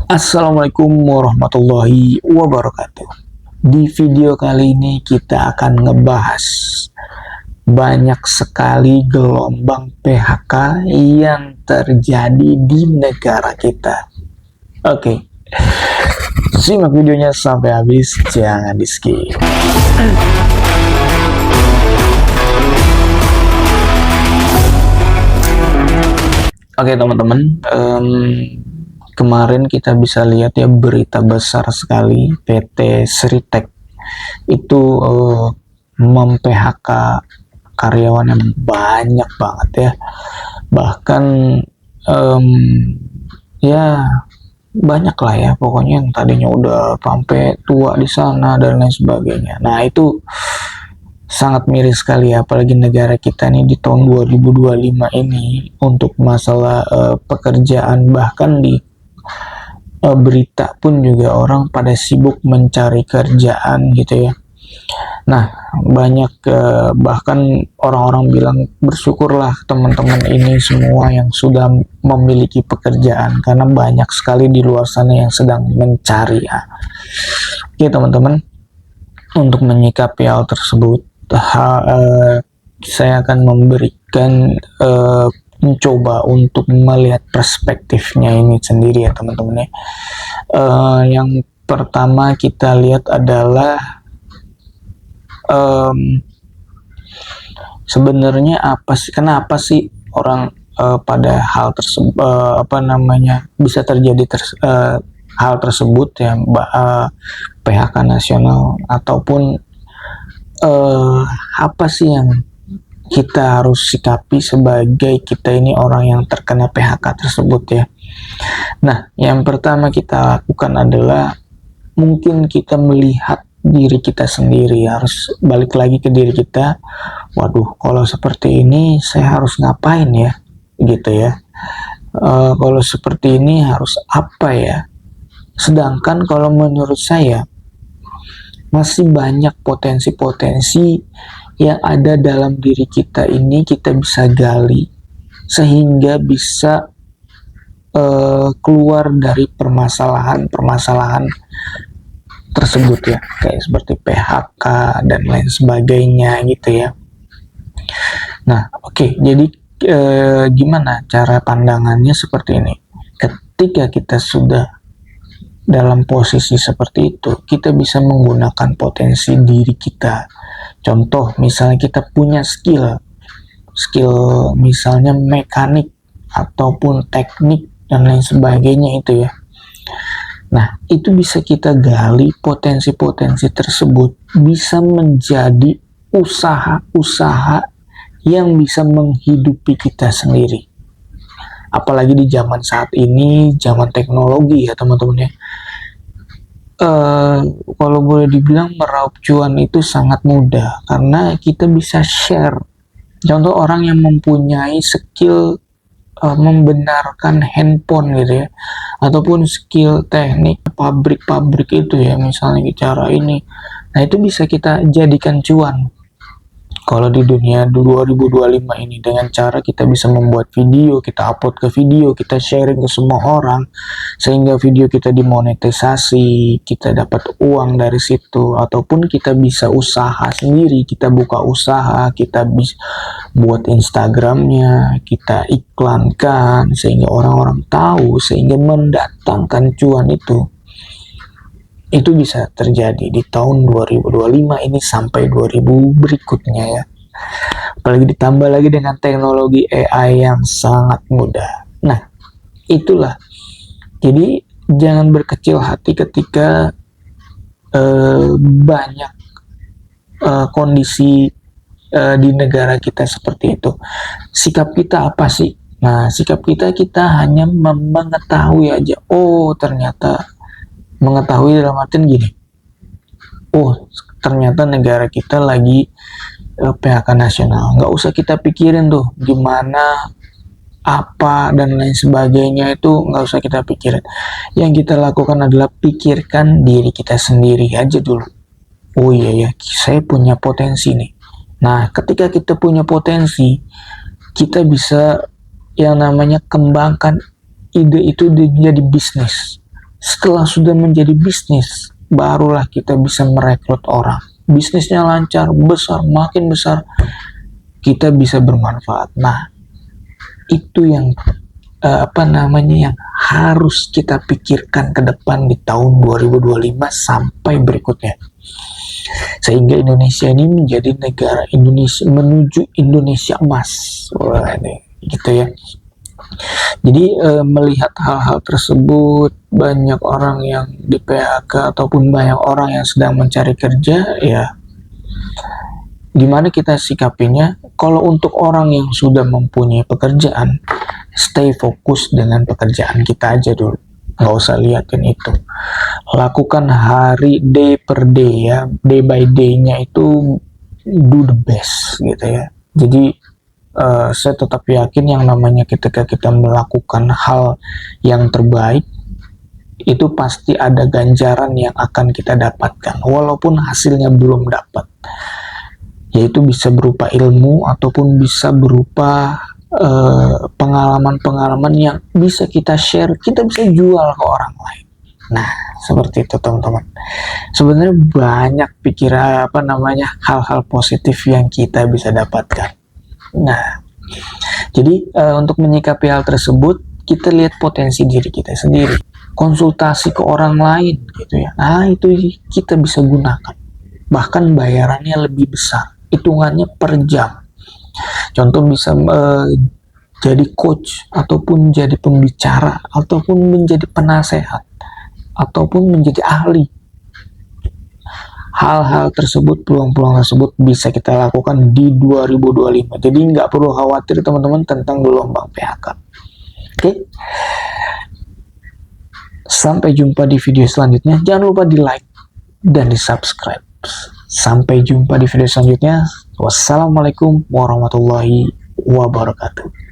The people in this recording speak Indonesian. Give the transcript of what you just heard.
Assalamualaikum warahmatullahi wabarakatuh. Di video kali ini kita akan ngebahas banyak sekali gelombang PHK yang terjadi di negara kita. Oke, simak videonya sampai habis, jangan di skip. Oke teman-teman, kemarin kita bisa lihat ya berita besar sekali, PT Sritek itu mem-PHK karyawan yang banyak banget ya, bahkan ya banyak lah ya, pokoknya yang tadinya udah sampai tua di sana dan lain sebagainya. Nah itu sangat miris sekali ya, apalagi negara kita nih di tahun 2025 ini untuk masalah pekerjaan, bahkan di berita pun juga orang pada sibuk mencari kerjaan gitu ya. Nah banyak bahkan orang-orang bilang bersyukurlah teman-teman ini semua yang sudah memiliki pekerjaan, karena banyak sekali di luar sana yang sedang mencari ya. Oke teman-teman, untuk menyikapi hal tersebut saya akan memberikan mencoba untuk melihat perspektifnya ini sendiri ya teman-teman ya. Yang pertama kita lihat adalah sebenarnya kenapa sih orang pada hal tersebut bisa terjadi hal tersebut ya, PHK nasional, ataupun apa sih yang kita harus sikapi sebagai kita ini orang yang terkena PHK tersebut ya. Nah yang pertama kita lakukan adalah mungkin kita melihat diri kita sendiri, harus balik lagi ke diri kita. Waduh, kalau seperti ini saya harus ngapain ya gitu ya. Kalau seperti ini harus apa ya. Sedangkan kalau menurut saya masih banyak potensi-potensi yang ada dalam diri kita ini, kita bisa gali sehingga bisa keluar dari permasalahan-permasalahan tersebut ya, kayak seperti PHK dan lain sebagainya gitu ya. Nah oke, jadi gimana cara pandangannya seperti ini. Ketika kita sudah dalam posisi seperti itu, kita bisa menggunakan potensi diri kita. Contoh, misalnya kita punya skill misalnya mekanik ataupun teknik dan lain sebagainya itu ya. Nah, itu bisa kita gali, potensi-potensi tersebut bisa menjadi usaha-usaha yang bisa menghidupi kita sendiri. Apalagi di zaman saat ini, zaman teknologi ya teman-teman ya. Kalau boleh dibilang meraup cuan itu sangat mudah, karena kita bisa share. Contoh orang yang mempunyai skill membenarkan handphone gitu ya, ataupun skill teknik pabrik-pabrik itu ya, misalnya cara ini. Nah itu bisa kita jadikan cuan kalau di dunia 2025 ini, dengan cara kita bisa membuat video, kita upload ke video, kita sharing ke semua orang, sehingga video kita dimonetisasi, kita dapat uang dari situ. Ataupun kita bisa usaha sendiri, kita buka usaha, kita bisa buat Instagramnya, kita iklankan sehingga orang-orang tahu, sehingga mendatangkan cuan itu bisa terjadi di tahun 2025 ini sampai 2000 berikutnya ya. Apalagi ditambah lagi dengan teknologi AI yang sangat mudah. Nah itulah, jadi jangan berkecil hati ketika banyak kondisi di negara kita seperti itu. Sikap kita apa sih? Nah sikap kita hanya mengetahui aja. Oh ternyata, mengetahui dalam artian gini, oh ternyata negara kita lagi PHK nasional, nggak usah kita pikirin tuh gimana, apa dan lain sebagainya, itu nggak usah kita pikirin. Yang kita lakukan adalah pikirkan diri kita sendiri aja dulu. Oh iya ya, saya punya potensi nih. Nah ketika kita punya potensi, kita bisa yang namanya kembangkan ide itu jadi bisnis. Setelah sudah menjadi bisnis, barulah kita bisa merekrut orang. Bisnisnya lancar, besar, makin besar, kita bisa bermanfaat. Nah, itu yang yang harus kita pikirkan ke depan di tahun 2025 sampai berikutnya, sehingga Indonesia ini menjadi negara Indonesia menuju Indonesia emas. Wah, ini gitu ya. Jadi melihat hal-hal tersebut, banyak orang yang di PHK ataupun banyak orang yang sedang mencari kerja, ya gimana kita sikapinya? Kalau untuk orang yang sudah mempunyai pekerjaan, stay fokus dengan pekerjaan kita aja dulu, nggak usah liatin itu. Lakukan day per day ya, day by day-nya itu do the best gitu ya. Jadi saya tetap yakin yang namanya ketika kita melakukan hal yang terbaik, itu pasti ada ganjaran yang akan kita dapatkan walaupun hasilnya belum dapat, yaitu bisa berupa ilmu ataupun bisa berupa pengalaman-pengalaman yang bisa kita share, kita bisa jual ke orang lain. Nah, seperti itu teman-teman. Sebenarnya banyak pikiran hal-hal positif yang kita bisa dapatkan. Nah, jadi untuk menyikapi hal tersebut, kita lihat potensi diri kita sendiri, konsultasi ke orang lain gitu ya. Nah, itu kita bisa gunakan, bahkan bayarannya lebih besar, hitungannya per jam. Contoh bisa jadi coach, ataupun jadi pembicara, ataupun menjadi penasehat, ataupun menjadi ahli. Hal-hal tersebut, peluang-peluang tersebut bisa kita lakukan di 2025. Jadi nggak perlu khawatir teman-teman tentang gelombang PHK. Oke? Sampai jumpa di video selanjutnya. Jangan lupa di like dan di subscribe. Sampai jumpa di video selanjutnya. Wassalamualaikum warahmatullahi wabarakatuh.